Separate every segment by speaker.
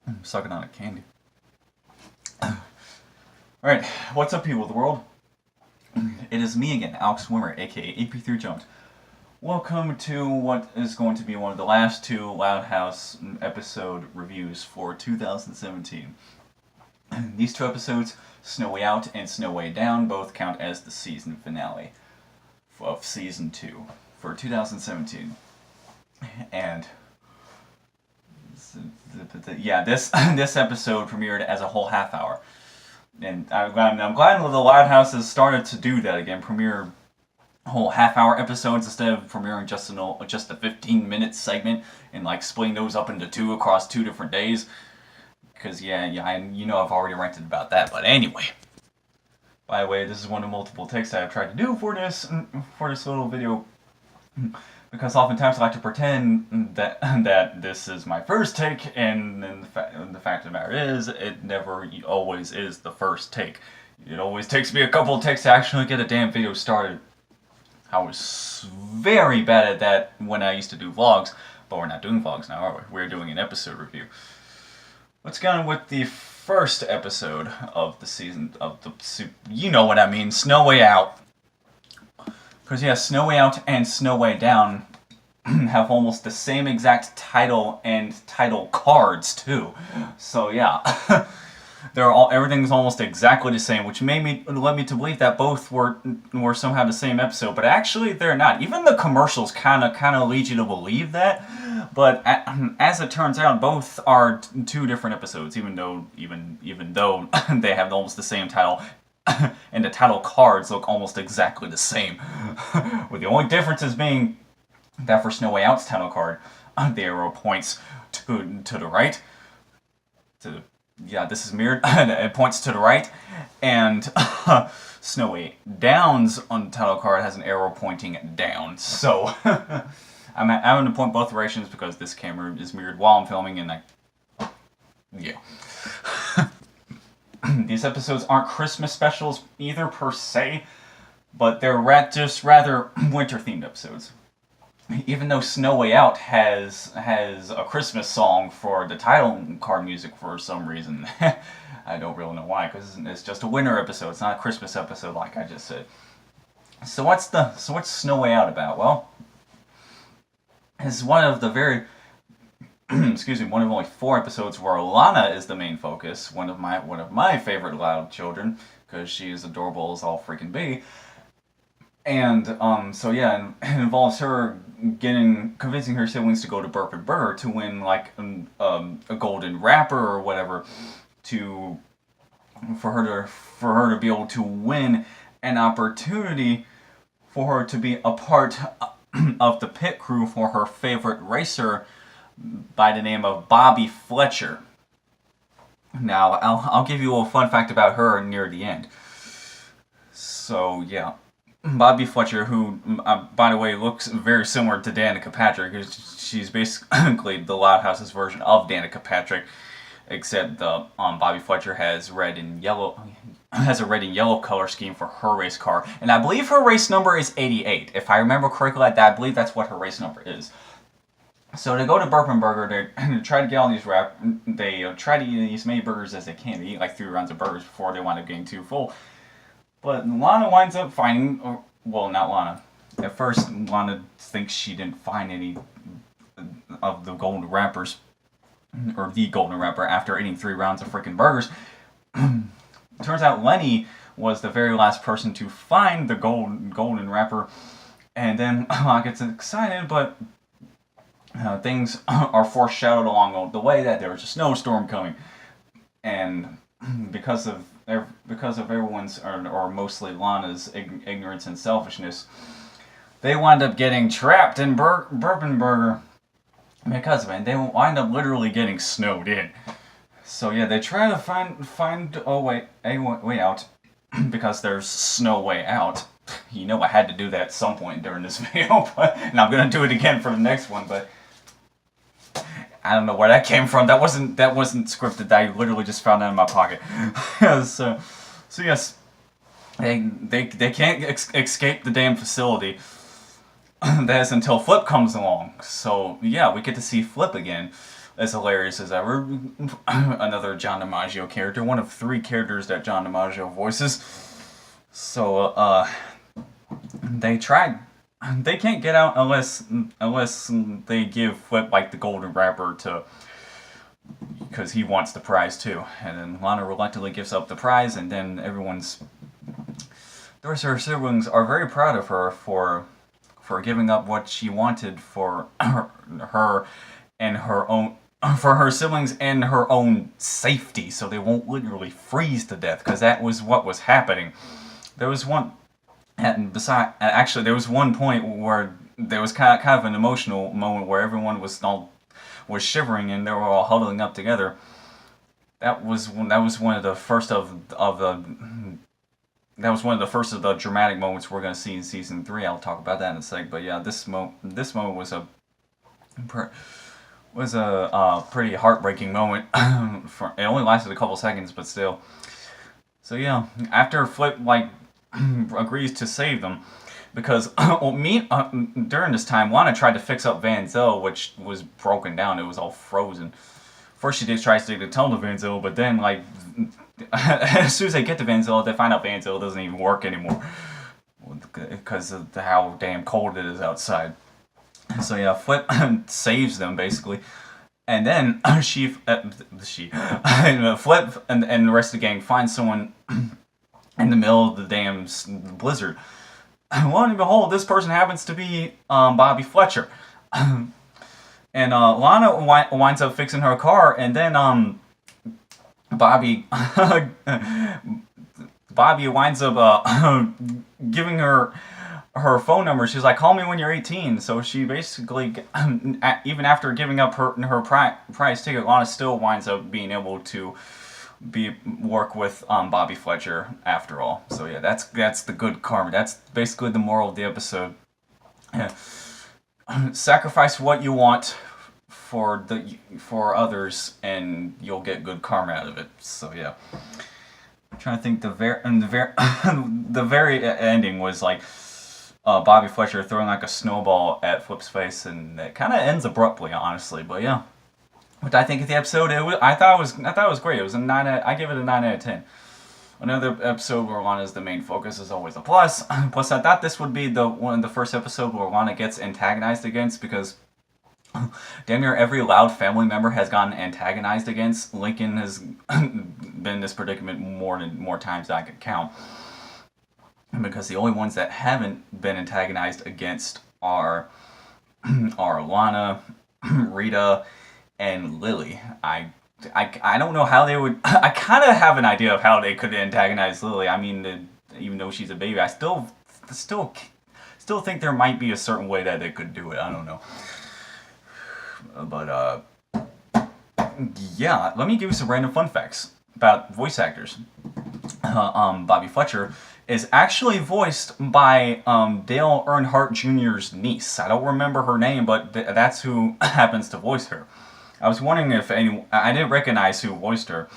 Speaker 1: I'm sucking on a candy. Alright, what's up, people of the world? It is me again, Alex Swimmer, aka AP3 Jones. Welcome to what is going to be one of the last two Loud House episode reviews for 2017. These two episodes, Snowy Out and Snowy Down, both count as the season finale of Season 2 for 2017. And yeah, this episode premiered as a whole half hour. And I'm glad the Loud House has started to do that again, premiere whole half-hour episodes instead of premiering just a 15-minute segment and like splitting those up into two across 2 different days. Because you know I've already ranted about that. But anyway, by the way, this is one of multiple takes that I've tried to do for this little video. Because oftentimes I like to pretend that this is my first take, and then the fact of the matter is, it never always is the first take. It always takes me a couple of takes to actually get a damn video started. I was very bad at that when I used to do vlogs, but we're not doing vlogs now, are we? We're doing an episode review. Let's get on with the first episode of the season, you know what I mean, Snowy Out. Because yeah, Snowy Out and Snowy Down have almost the same exact title and title cards too. So yeah, everything's almost exactly the same, which led me to believe that both were somehow the same episode. But actually, they're not. Even the commercials kind of lead you to believe that. But as it turns out, both are 2 different episodes, even though they have almost the same title. And the title cards look almost exactly the same, with the only differences being that for Snowy Out's title card, the arrow points to the right. This is mirrored. It points to the right, and Snowy Down's on the title card has an arrow pointing down. So I'm having to point both directions because this camera is mirrored while I'm filming, and yeah. These episodes aren't Christmas specials either per se, but they're just rather winter-themed episodes. Even though Snowy Out has a Christmas song for the title card music for some reason. I don't really know why, because it's just a winter episode. It's not a Christmas episode like I just said. So what's Snowy Out about? Well, it's one of the very one of only 4 episodes where Lana is the main focus. One of my favorite Loud children, because she is adorable as all freaking be. And so yeah, it involves her convincing her siblings to go to Burp and Burger to win like a golden wrapper or whatever, for her to be able to win an opportunity for her to be a part of the pit crew for her favorite racer by the name of Bobby Fletcher. Now, I'll give you a fun fact about her near the end. So, yeah. Bobby Fletcher, who, by the way, looks very similar to Danica Patrick. She's basically the Loud House's version of Danica Patrick, except Bobby Fletcher has a red and yellow color scheme for her race car. And I believe her race number is 88. If I remember correctly, I believe that's what her race number is. So they go to Burp and Burger, they try to get all these they try to eat as many burgers as they can. They eat like 3 rounds of burgers before they wind up getting too full. But Lana winds up finding, well, not Lana. At first, Lana thinks she didn't find any of the golden wrappers, or the golden wrapper, after eating 3 rounds of freaking burgers. Turns out Lenny was the very last person to find the golden wrapper, and then Lana gets excited, but things are foreshadowed along the way that there was a snowstorm coming, and because of everyone's, or mostly Lana's ignorance and selfishness, they wind up getting trapped in Burp and Burger because of it. They wind up literally getting snowed in. So yeah, they try to find a way out because there's snow way out. You know I had to do that at some point during this video, and I'm gonna do it again for the next one, but I don't know where that came from. That wasn't scripted. I literally just found that in my pocket. so yes, they can't escape the damn facility. That is until Flip comes along. So yeah, we get to see Flip again. as hilarious as ever. Another John DiMaggio character, one of 3 characters that John DiMaggio voices. So, they tried. They can't get out unless they give Flip like the golden wrapper to, because he wants the prize too. And then Lana reluctantly gives up the prize, and then the rest of her siblings are very proud of her for giving up what she wanted for her and her own, for her siblings and her own safety, so they won't literally freeze to death, because that was what was happening. There was one. And actually, there was one point where there was kind of an emotional moment where everyone was shivering and they were all huddling up together. That was one of the first of the dramatic moments we're going to see in season 3. I'll talk about that in a sec. But yeah, this moment was a pretty heartbreaking moment. It only lasted a couple seconds, but still. So yeah, after Flip agrees to save them, because during this time, Lana tried to fix up Van Zell, which was broken down. It was all frozen. First, she tries to tell the Van Zell, but then as soon as they get to Van Zell, they find out Van Zell doesn't even work anymore because of how damn cold it is outside. So yeah, Flip saves them basically. And then Flip and the rest of the gang find someone in the middle of the damn blizzard. Lo and behold, this person happens to be Bobby Fletcher. And Lana winds up fixing her car, and then Bobby winds up giving her phone number. She's like, call me when you're 18. So she basically, even after giving up her prize ticket, Lana still winds up being able to work with Bobby Fletcher after all. So yeah, that's the good karma. That's basically the moral of the episode. Yeah. Sacrifice what you want for others, and you'll get good karma out of it. So yeah, I'm trying to think. The very ending was Bobby Fletcher throwing a snowball at Flip's face, and it kind of ends abruptly, honestly. But yeah. What I think of the episode, I thought it was great. It was a 9. I give it a 9 out of 10. Another episode where Lana is the main focus is always a plus. Plus, I thought this would be the first episode where Lana gets antagonized against, because damn near every Loud family member has gotten antagonized against. Lincoln has been in this predicament more times than I can count. Because the only ones that haven't been antagonized against are Lana, Rita, and Lily. I don't know how they would. I kind of have an idea of how they could antagonize Lily. I mean, even though she's a baby, I still think there might be a certain way that they could do it. I don't know. But yeah, let me give you some random fun facts about voice actors. Bobby Fletcher is actually voiced by Dale Earnhardt Jr.'s niece. I don't remember her name, but that's who happens to voice her. I was wondering if I didn't recognize who voiced her,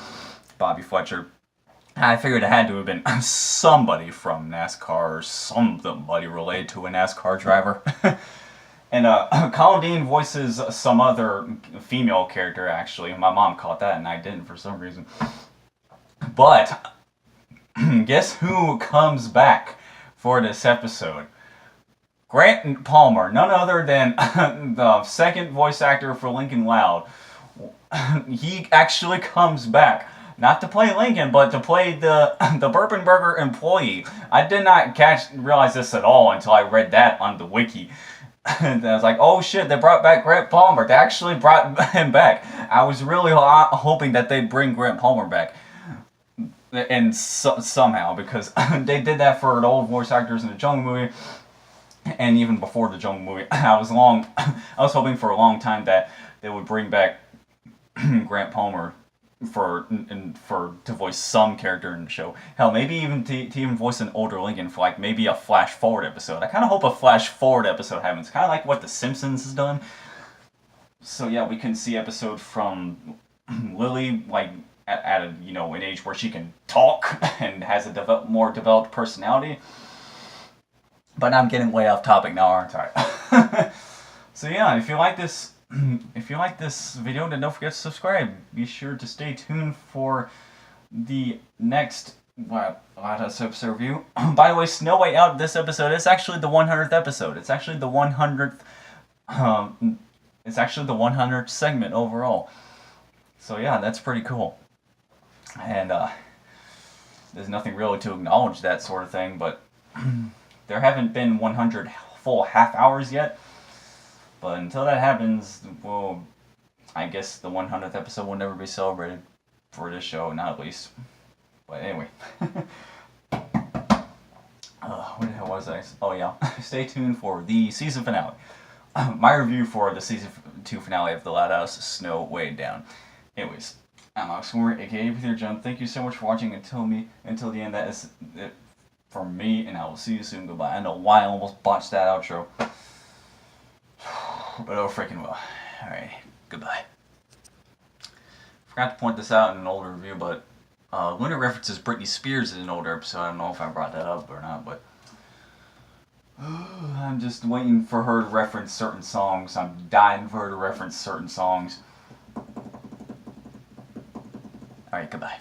Speaker 1: Bobby Fletcher. I figured it had to have been somebody from NASCAR or somebody related to a NASCAR driver. And Colin Dean voices some other female character, actually. My mom caught that and I didn't for some reason. But guess who comes back for this episode? Grant Palmer, none other than the second voice actor for Lincoln Loud. He actually comes back, not to play Lincoln, but to play the Bourbon Burger employee. I did not realize this at all until I read that on the wiki. And I was like, oh shit, they brought back Grant Palmer. They actually brought him back. I was really hoping that they'd bring Grant Palmer back. And somehow, because they did that for the old voice actors in the Jungle movie. And even before the Jungle movie, I was hoping for a long time that they would bring back Grant Palmer to voice some character in the show. Hell, maybe even to even voice an older Lincoln for maybe a Flash Forward episode. I kind of hope a Flash Forward episode happens, kind of like what The Simpsons has done. So yeah, we can see episode from Lily at an age where she can talk and has a more developed personality. But I'm getting way off topic now, aren't I? So yeah, if you like this if you like this video, then don't forget to subscribe. Be sure to stay tuned for the next Lattice episode review. By the way, Snow White out this episode. It's actually the 100th episode. It's actually the 100th. It's actually the 100th segment overall. So yeah, that's pretty cool. And there's nothing really to acknowledge that sort of thing, but there haven't been 100 full half hours yet. But until that happens, well, I guess the 100th episode will never be celebrated for this show, not at least. But anyway. What the hell was I? Oh yeah, stay tuned for the season finale. My review for the season 2 finale of The Loud House, Snow Way Down. Anyways, I'm Alex Moore, aka Peter John. Thank you so much for watching until the end. That is it for me, and I will see you soon. Goodbye. I know why I almost botched that outro, but oh freaking well. Alright, goodbye. Forgot to point this out in an older review, but Luna references Britney Spears in an older episode. I don't know if I brought that up or not, but I'm just waiting for her to reference certain songs. I'm dying for her to reference certain songs. Alright, goodbye.